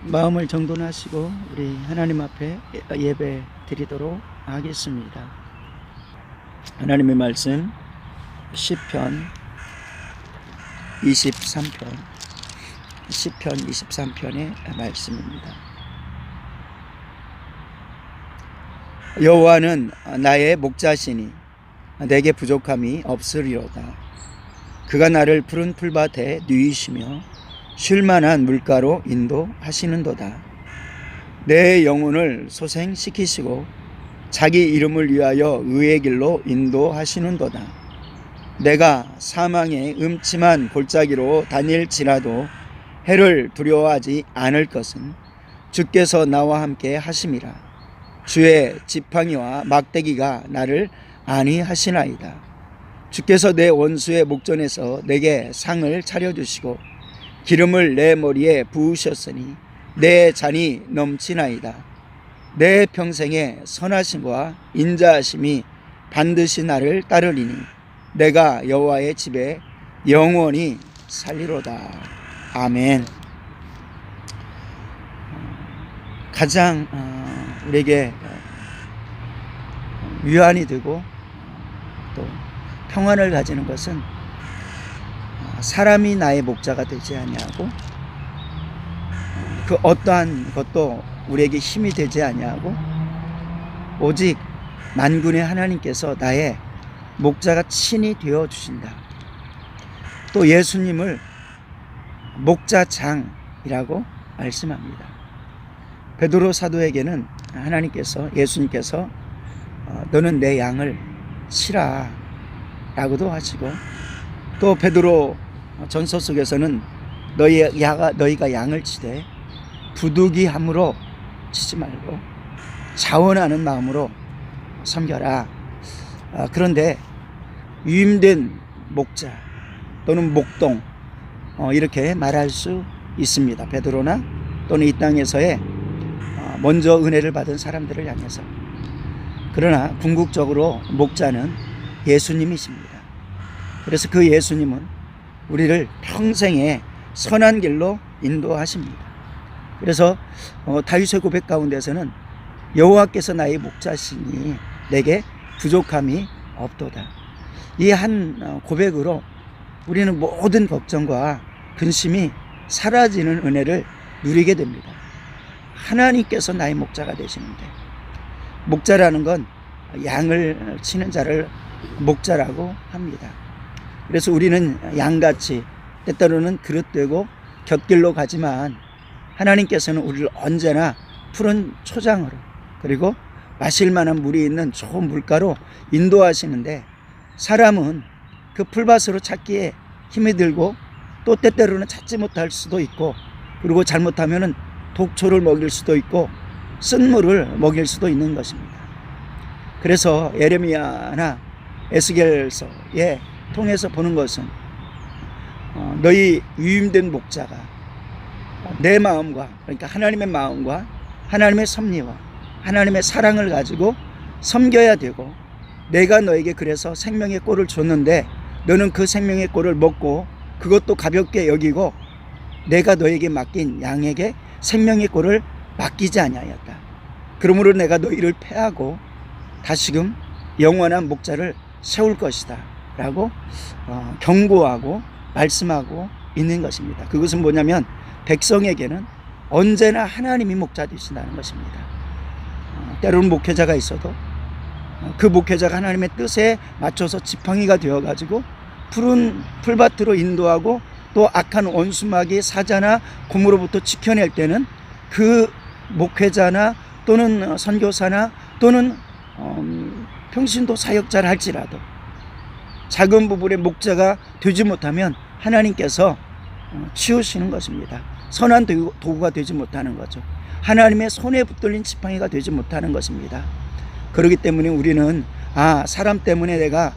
마음을 정돈하시고 우리 하나님 앞에 예배 드리도록 하겠습니다. 하나님의 말씀 시편 23편의 말씀입니다. 여호와는 나의 목자시니 내게 부족함이 없으리로다. 그가 나를 푸른 풀밭에 누이시며 쉴만한 물가로 인도하시는도다. 내 영혼을 소생시키시고 자기 이름을 위하여 의의 길로 인도하시는도다. 내가 사망의 음침한 골짜기로 다닐지라도 해를 두려워하지 않을 것은 주께서 나와 함께 하심이라. 주의 지팡이와 막대기가 나를 안위하시나이다. 주께서 내 원수의 목전에서 내게 상을 차려주시고 기름을 내 머리에 부으셨으니 내 잔이 넘치나이다. 내 평생의 선하심과 인자하심이 반드시 나를 따르리니 내가 여호와의 집에 영원히 살리로다. 아멘. 가장 우리에게 위안이 되고 또 평안을 가지는 것은 사람이 나의 목자가 되지 아니하고 그 어떠한 것도 우리에게 힘이 되지 아니하고 오직 만군의 하나님께서 나의 목자가 친히 되어 주신다. 또 예수님을 목자장이라고 말씀합니다. 베드로 사도에게는 예수님께서 너는 내 양을 치라 라고도 하시고, 또 베드로 전서 속에서는 너희가 양을 치되 부득이함으로 치지 말고 자원하는 마음으로 섬겨라. 그런데 위임된 목자 또는 목동 이렇게 말할 수 있습니다. 베드로나 또는 이 땅에서의 먼저 은혜를 받은 사람들을 향해서. 그러나 궁극적으로 목자는 예수님이십니다. 그래서 그 예수님은 우리를 평생에 선한 길로 인도하십니다. 그래서 다윗의 고백 가운데서는 여호와께서 나의 목자시니 내게 부족함이 없도다. 이 한 고백으로 우리는 모든 걱정과 근심이 사라지는 은혜를 누리게 됩니다. 하나님께서 나의 목자가 되시는데, 목자라는 건 양을 치는 자를 목자라고 합니다. 그래서 우리는 양같이 때때로는 그릇되고 곁길로 가지만 하나님께서는 우리를 언제나 푸른 초장으로 그리고 마실 만한 물이 있는 좋은 물가로 인도하시는데, 사람은 그 풀밭으로 찾기에 힘이 들고 또 때때로는 찾지 못할 수도 있고, 그리고 잘못하면 독초를 먹일 수도 있고 쓴물을 먹일 수도 있는 것입니다. 그래서 예레미야나 에스겔서에 통해서 보는 것은 너희 위임된 목자가 내 마음과, 그러니까 하나님의 마음과 하나님의 섭리와 하나님의 사랑을 가지고 섬겨야 되고, 내가 너에게 그래서 생명의 꼴을 줬는데 너는 그 생명의 꼴을 먹고 그것도 가볍게 여기고 내가 너에게 맡긴 양에게 생명의 꼴을 맡기지 아니하였다. 그러므로 내가 너희를 패하고 다시금 영원한 목자를 세울 것이다 라고 경고하고 말씀하고 있는 것입니다. 그것은 뭐냐면 백성에게는 언제나 하나님이 목자 되신다는 것입니다. 때로는 목회자가 있어도 그 목회자가 하나님의 뜻에 맞춰서 지팡이가 되어가지고 푸른 풀밭으로 인도하고 또 악한 원수마귀 사자나 곰으로부터 지켜낼 때는 그 목회자나 또는 선교사나 또는 평신도 사역자를 할지라도 작은 부분의 목자가 되지 못하면 하나님께서 치우시는 것입니다. 선한 도구가 되지 못하는 거죠. 하나님의 손에 붙들린 지팡이가 되지 못하는 것입니다. 그렇기 때문에 우리는 사람 때문에 내가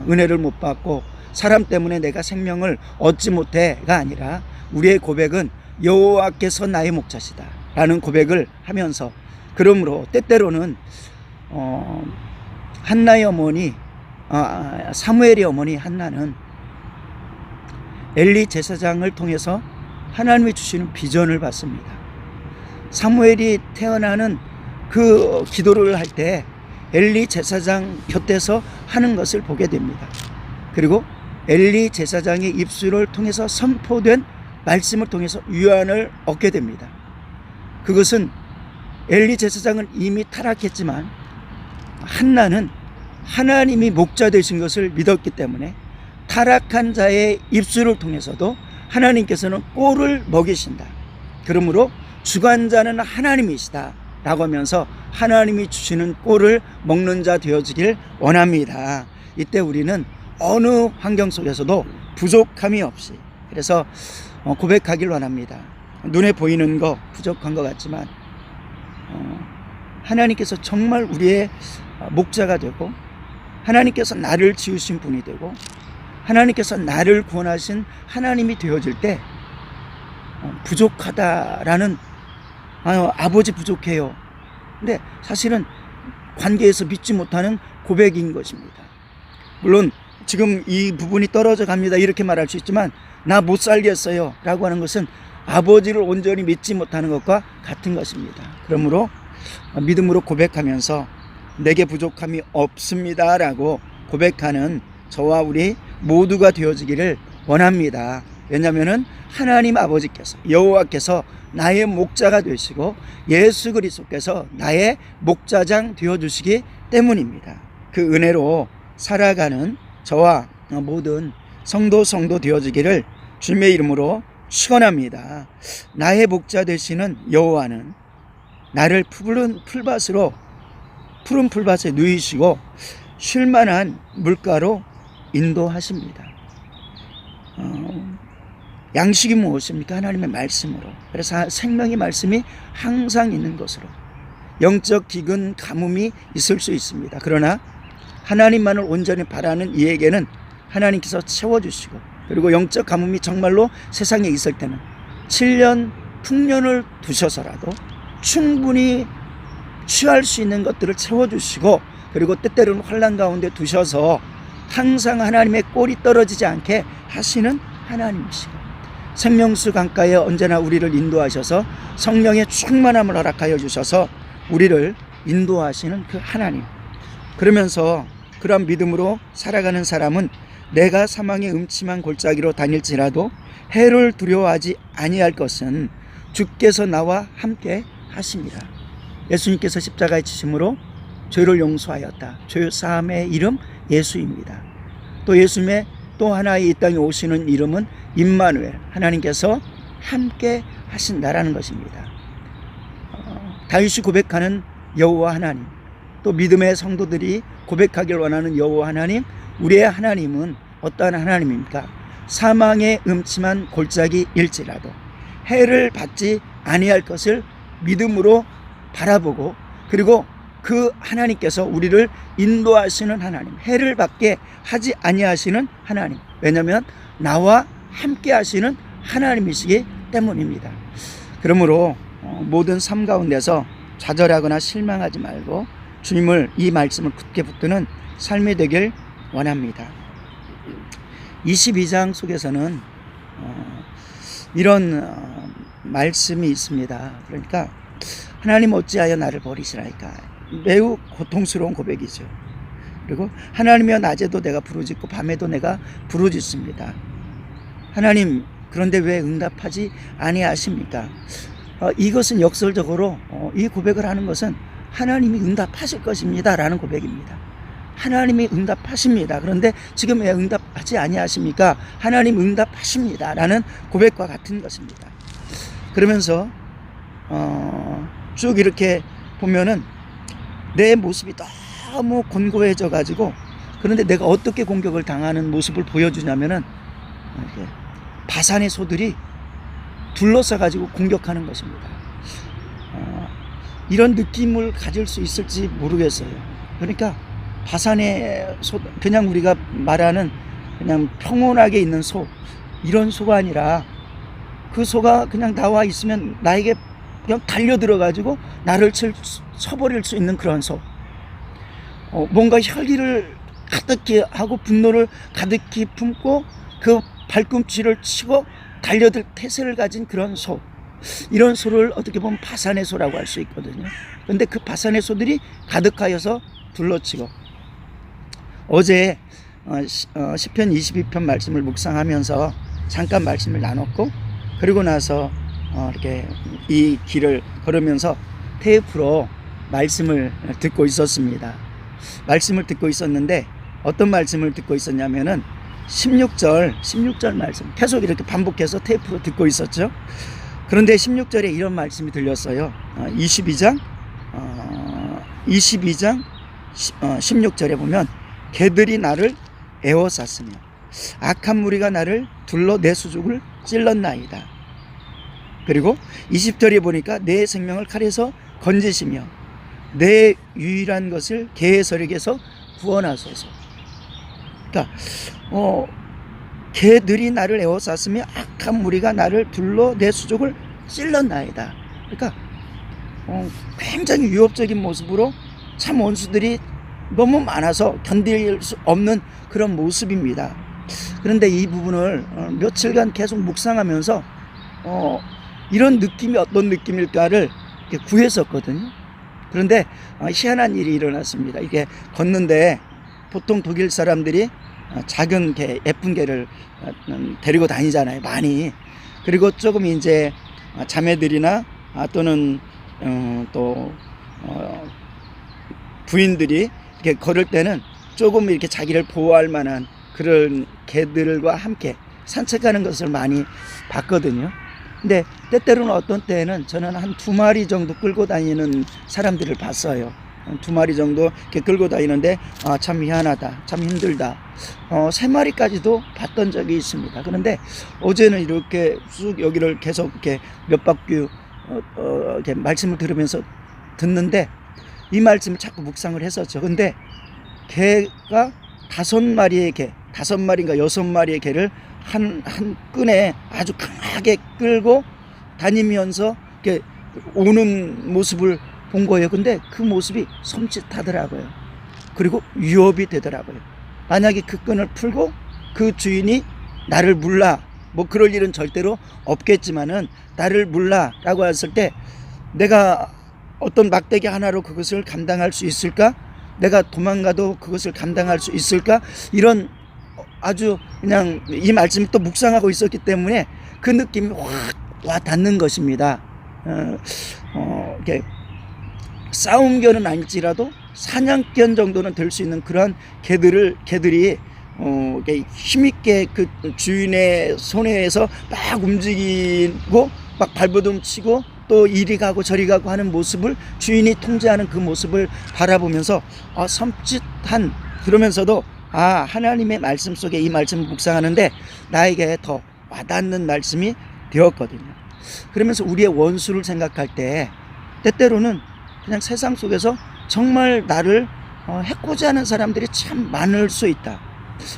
은혜를 못 받고 사람 때문에 내가 생명을 얻지 못해가 아니라, 우리의 고백은 여호와께서 나의 목자시다 라는 고백을 하면서, 그러므로 때때로는 한나의 어머니 사무엘의 어머니 한나는 엘리 제사장을 통해서 하나님이 주시는 비전을 받습니다. 사무엘이 태어나는 그 기도를 할 때 엘리 제사장 곁에서 하는 것을 보게 됩니다. 그리고 엘리 제사장의 입술을 통해서 선포된 말씀을 통해서 유언을 얻게 됩니다. 그것은 엘리 제사장은 이미 타락했지만 한나는 하나님이 목자 되신 것을 믿었기 때문에 타락한 자의 입술을 통해서도 하나님께서는 꼴을 먹이신다. 그러므로 주관자는 하나님이시다 라고 하면서 하나님이 주시는 꼴을 먹는 자 되어지길 원합니다. 이때 우리는 어느 환경 속에서도 부족함이 없이, 그래서 고백하길 원합니다. 눈에 보이는 거 부족한 것 같지만 하나님께서 정말 우리의 목자가 되고, 하나님께서 나를 지으신 분이 되고, 하나님께서 나를 구원하신 하나님이 되어질 때 부족하다라는, 아버지 부족해요. 근데 사실은 관계에서 믿지 못하는 고백인 것입니다. 물론 지금 이 부분이 떨어져 갑니다 이렇게 말할 수 있지만, 나 못 살겠어요 라고 하는 것은 아버지를 온전히 믿지 못하는 것과 같은 것입니다. 그러므로 믿음으로 고백하면서 내게 부족함이 없습니다 라고 고백하는 저와 우리 모두가 되어지기를 원합니다. 왜냐하면 하나님 아버지께서, 여호와께서 나의 목자가 되시고 예수 그리스도께서 나의 목자장 되어주시기 때문입니다. 그 은혜로 살아가는 저와 모든 성도 되어지기를 주님의 이름으로 축원합니다. 나의 목자 되시는 여호와는 나를 푸른 풀밭에 누이시고 쉴만한 물가로 인도하십니다. 양식이 무엇입니까? 하나님의 말씀으로. 그래서 생명의 말씀이 항상 있는 것으로. 영적 기근 가뭄이 있을 수 있습니다. 그러나 하나님만을 온전히 바라는 이에게는 하나님께서 채워주시고, 그리고 영적 가뭄이 정말로 세상에 있을 때는 7년 풍년을 두셔서라도 충분히 취할 수 있는 것들을 채워주시고, 그리고 때때로는 환난 가운데 두셔서 항상 하나님의 꼴이 떨어지지 않게 하시는 하나님이시고, 생명수 강가에 언제나 우리를 인도하셔서 성령의 충만함을 허락하여 주셔서 우리를 인도하시는 그 하나님. 그러면서 그런 믿음으로 살아가는 사람은 내가 사망의 음침한 골짜기로 다닐지라도 해를 두려워하지 아니할 것은 주께서 나와 함께 하십니다. 예수님께서 십자가에 지심으로 죄를 용서하였다. 죄 사함의 이름 예수입니다. 또 예수님의 또 하나의 이 땅에 오시는 이름은 임마누엘, 하나님께서 함께 하신다라는 것입니다. 다윗이 고백하는 여호와 하나님, 또 믿음의 성도들이 고백하길 원하는 여호와 하나님, 우리의 하나님은 어떠한 하나님입니까? 사망의 음침한 골짜기일지라도 해를 받지 아니할 것을 믿음으로 바라보고, 그리고 그 하나님께서 우리를 인도하시는 하나님, 해를 받게 하지 아니하시는 하나님, 왜냐하면 나와 함께 하시는 하나님이시기 때문입니다. 그러므로 모든 삶 가운데서 좌절하거나 실망하지 말고 주님을, 이 말씀을 굳게 붙드는 삶이 되길 원합니다. 22장 속에서는 이런 말씀이 있습니다. 그러니까 하나님 어찌하여 나를 버리시나이까, 매우 고통스러운 고백이죠. 그리고 하나님이여 낮에도 내가 부르짖고 밤에도 내가 부르짖습니다. 하나님, 그런데 왜 응답하지 아니하십니까? 이것은 역설적으로 이 고백을 하는 것은 하나님이 응답하실 것입니다 라는 고백입니다. 하나님이 응답하십니다. 그런데 지금 왜 응답하지 아니하십니까? 하나님 응답하십니다 라는 고백과 같은 것입니다. 그러면서 쭉 이렇게 보면은 내 모습이 너무 곤고해져 가지고, 그런데 내가 어떻게 공격을 당하는 모습을 보여주냐면은 바산의 소들이 둘러싸 가지고 공격하는 것입니다. 이런 느낌을 가질 수 있을지 모르겠어요. 그러니까 바산의 소, 그냥 우리가 말하는 그냥 평온하게 있는 소, 이런 소가 아니라 그 소가 그냥 나와 있으면 나에게 그냥 달려들어 가지고 나를 쳐버릴 수 있는 그런 소. 뭔가 혈기를 가득히 하고 분노를 가득히 품고 그 발꿈치를 치고 달려들 태세를 가진 그런 소. 이런 소를 어떻게 보면 파산의 소라고 할 수 있거든요. 그런데 그 파산의 소들이 가득하여서 둘러치고, 어제 시편 22편 말씀을 묵상하면서 잠깐 말씀을 나눴고, 그리고 나서 이렇게 이 길을 걸으면서 테이프로 말씀을 듣고 있었습니다. 말씀을 듣고 있었는데 어떤 말씀을 듣고 있었냐면은 16절 말씀 계속 이렇게 반복해서 테이프로 듣고 있었죠. 그런데 16절에 이런 말씀이 들렸어요. 22장 16절에 보면 개들이 나를 에워쌌으며 악한 무리가 나를 둘러 내 수족을 찔렀나이다. 그리고 20절에 보니까 내 생명을 칼에서 건지시며 내 유일한 것을 개의 서력에서 구원하소서. 그러니까 개들이 나를 에워쌌으며 악한 무리가 나를 둘러 내 수족을 찔렀나이다. 그러니까 굉장히 위협적인 모습으로 참 원수들이 너무 많아서 견딜 수 없는 그런 모습입니다. 그런데 이 부분을 며칠간 계속 묵상하면서 이런 느낌이 어떤 느낌일까를 구했었거든요. 그런데 희한한 일이 일어났습니다. 이게 걷는데 보통 독일 사람들이 작은 개, 예쁜 개를 데리고 다니잖아요, 많이. 그리고 조금 이제 자매들이나 또는 또 부인들이 이렇게 걸을 때는 조금 이렇게 자기를 보호할 만한 그런 개들과 함께 산책하는 것을 많이 봤거든요. 근데 때때로는 어떤 때에는 저는 한 2마리 정도 끌고 다니는 사람들을 봤어요. 2마리 정도 이렇게 끌고 다니는데 참 희한하다, 참 힘들다. 3마리까지도 봤던 적이 있습니다. 그런데 어제는 이렇게 쑥 여기를 계속 이렇게 몇 바퀴 이렇게 말씀을 들으면서 듣는데 이 말씀을 자꾸 묵상을 했었죠. 근데 개가 5마리의 개, 5마리인가 6마리의 개를 한 끈에 아주 강하게 끌고 다니면서 이렇게 오는 모습을 본 거예요. 근데 그 모습이 섬찟하더라고요. 그리고 위협이 되더라고요. 만약에 그 끈을 풀고 그 주인이 나를 물라, 뭐 그럴 일은 절대로 없겠지만은 나를 물라라고 했을 때 내가 어떤 막대기 하나로 그것을 감당할 수 있을까? 내가 도망가도 그것을 감당할 수 있을까? 이런 아주 그냥 이 말씀을 또 묵상하고 있었기 때문에 그 느낌이 확 와 닿는 것입니다. 이렇게 싸움견은 아닐지라도 사냥견 정도는 될 수 있는 그러한 개들이 힘있게 그 주인의 손에서 막 움직이고 막 발버둥 치고 또 이리 가고 저리 가고 하는 모습을 주인이 통제하는 그 모습을 바라보면서 섬찟한, 그러면서도 하나님의 말씀 속에 이 말씀을 묵상하는데 나에게 더 와닿는 말씀이 되었거든요. 그러면서 우리의 원수를 생각할 때 때때로는 그냥 세상 속에서 정말 나를 해코지 하는 사람들이 참 많을 수 있다.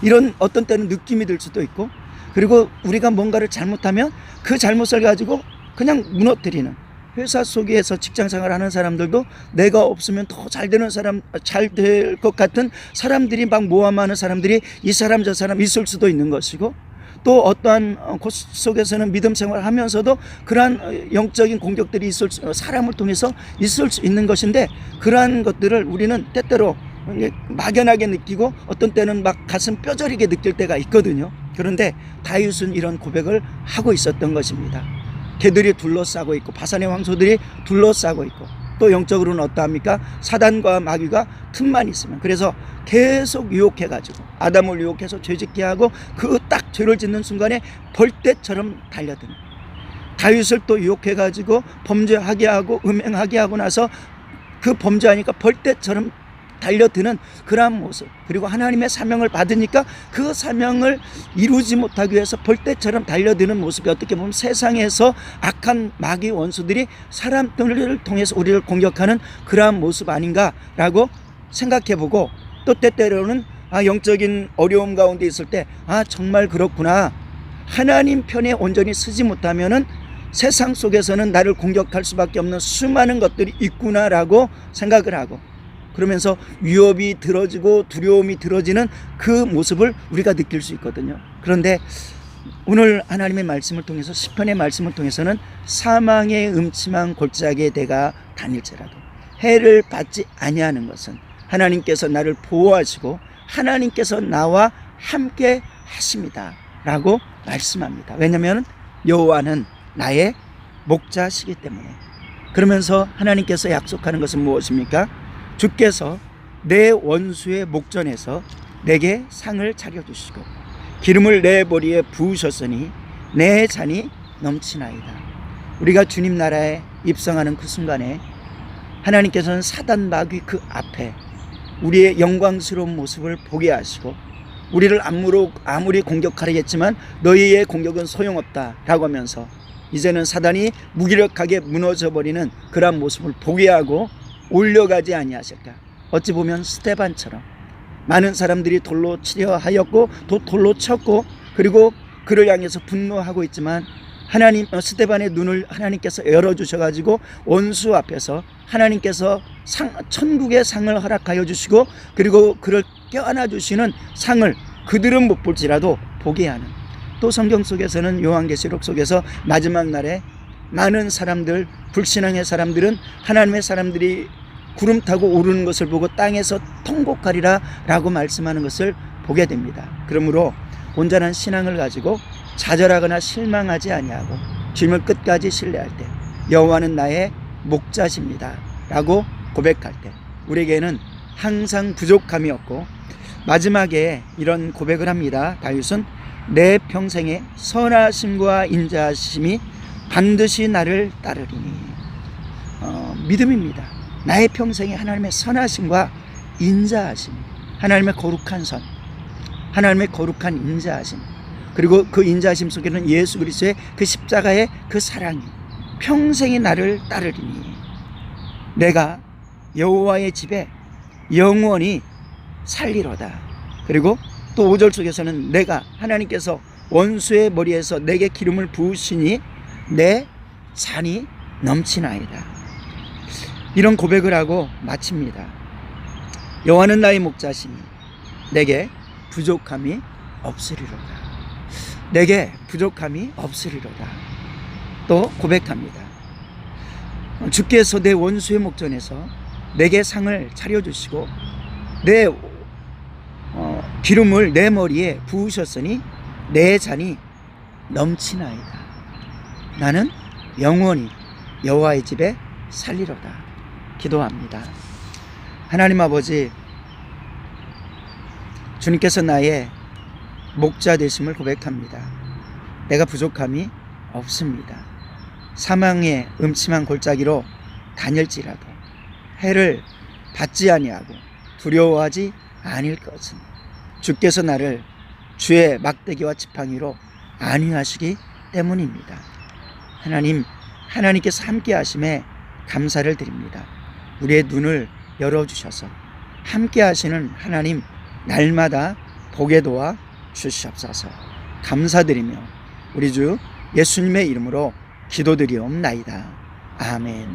이런 어떤 때는 느낌이 들 수도 있고, 그리고 우리가 뭔가를 잘못하면 그 잘못을 가지고 그냥 무너뜨리는, 회사 속에서 직장생활 하는 사람들도 내가 없으면 더 잘 되는 사람, 잘 될 것 같은 사람들이 막 모함하는 사람들이 이 사람 저 사람 있을 수도 있는 것이고, 또 어떠한 곳 속에서는 믿음 생활을 하면서도 그러한 영적인 공격들이 사람을 통해서 있을 수 있는 것인데, 그러한 것들을 우리는 때때로 막연하게 느끼고 어떤 때는 막 가슴 뼈저리게 느낄 때가 있거든요. 그런데 다윗은 이런 고백을 하고 있었던 것입니다. 개들이 둘러싸고 있고 바산의 황소들이 둘러싸고 있고, 또 영적으로는 어떠합니까? 사단과 마귀가 틈만 있으면, 그래서 계속 유혹해가지고 아담을 유혹해서 죄짓게 하고 그 딱 죄를 짓는 순간에 벌떼처럼 달려드는, 다윗을 또 유혹해가지고 범죄하게 하고 음행하게 하고 나서 그 범죄하니까 벌떼처럼 달려드는 그러한 모습, 그리고 하나님의 사명을 받으니까 그 사명을 이루지 못하기 위해서 벌떼처럼 달려드는 모습이 어떻게 보면 세상에서 악한 마귀 원수들이 사람들을 통해서 우리를 공격하는 그러한 모습 아닌가라고 생각해보고, 또 때때로는 영적인 어려움 가운데 있을 때 정말 그렇구나, 하나님 편에 온전히 서지 못하면은 세상 속에서는 나를 공격할 수밖에 없는 수많은 것들이 있구나라고 생각을 하고, 그러면서 위협이 들어지고 두려움이 들어지는 그 모습을 우리가 느낄 수 있거든요. 그런데 오늘 하나님의 말씀을 통해서, 시편의 말씀을 통해서는 사망의 음침한 골짜기에 내가 다닐지라도 해를 받지 아니하는 것은 하나님께서 나를 보호하시고 하나님께서 나와 함께 하십니다 라고 말씀합니다. 왜냐하면 여호와는 나의 목자시기 때문에. 그러면서 하나님께서 약속하는 것은 무엇입니까? 주께서 내 원수의 목전에서 내게 상을 차려주시고 기름을 내 머리에 부으셨으니 내 잔이 넘치나이다. 우리가 주님 나라에 입성하는 그 순간에 하나님께서는 사단 마귀 그 앞에 우리의 영광스러운 모습을 보게 하시고 우리를 아무리 공격하려 했지만 너희의 공격은 소용없다 라고 하면서 이제는 사단이 무기력하게 무너져버리는 그러한 모습을 보게 하고 올려가지 아니하실까. 어찌 보면 스데반처럼 많은 사람들이 돌로 치려 하였고 또 돌로 쳤고 그리고 그를 향해서 분노하고 있지만 스데반의 눈을 하나님께서 열어주셔가지고 원수 앞에서 하나님께서 천국의 상을 허락하여 주시고 그리고 그를 껴안아 주시는 상을 그들은 못 볼지라도 보게 하는. 또 성경 속에서는 요한계시록 속에서 마지막 날에 많은 사람들, 불신앙의 사람들은 하나님의 사람들이 구름 타고 오르는 것을 보고 땅에서 통곡하리라 라고 말씀하는 것을 보게 됩니다. 그러므로 온전한 신앙을 가지고 좌절하거나 실망하지 아니하고 주님을 끝까지 신뢰할 때 여호와는 나의 목자십니다 라고 고백할 때 우리에게는 항상 부족함이 없고, 마지막에 이런 고백을 합니다. 다윗은 내 평생의 선하심과 인자하심이 반드시 나를 따르리니. 믿음입니다. 나의 평생에 하나님의 선하심과 인자하심, 하나님의 거룩한 선, 하나님의 거룩한 인자하심, 그리고 그 인자하심 속에는 예수 그리스도의 그 십자가의 그 사랑이 평생이 나를 따르리니 내가 여호와의 집에 영원히 살리로다. 그리고 또 5절 속에서는 내가 하나님께서 원수의 머리에서 내게 기름을 부으시니 내 잔이 넘치나이다. 이런 고백을 하고 마칩니다. 여호와는 나의 목자시니 내게 부족함이 없으리로다. 내게 부족함이 없으리로다. 또 고백합니다. 주께서 내 원수의 목전에서 내게 상을 차려주시고 내 기름을 내 머리에 부으셨으니 내 잔이 넘치나이다. 나는 영원히 여호와의 집에 살리로다. 기도합니다. 하나님 아버지, 주님께서 나의 목자 되심을 고백합니다. 내가 부족함이 없습니다. 사망의 음침한 골짜기로 다닐지라도 해를 받지 아니하고 두려워하지 아닐 것은 주께서 나를 주의 막대기와 지팡이로 안위하시기 때문입니다. 하나님께서 함께 하심에 감사를 드립니다. 우리의 눈을 열어주셔서 함께 하시는 하나님 날마다 보게 도와 주시옵소서. 감사드리며 우리 주 예수님의 이름으로 기도드리옵나이다. 아멘.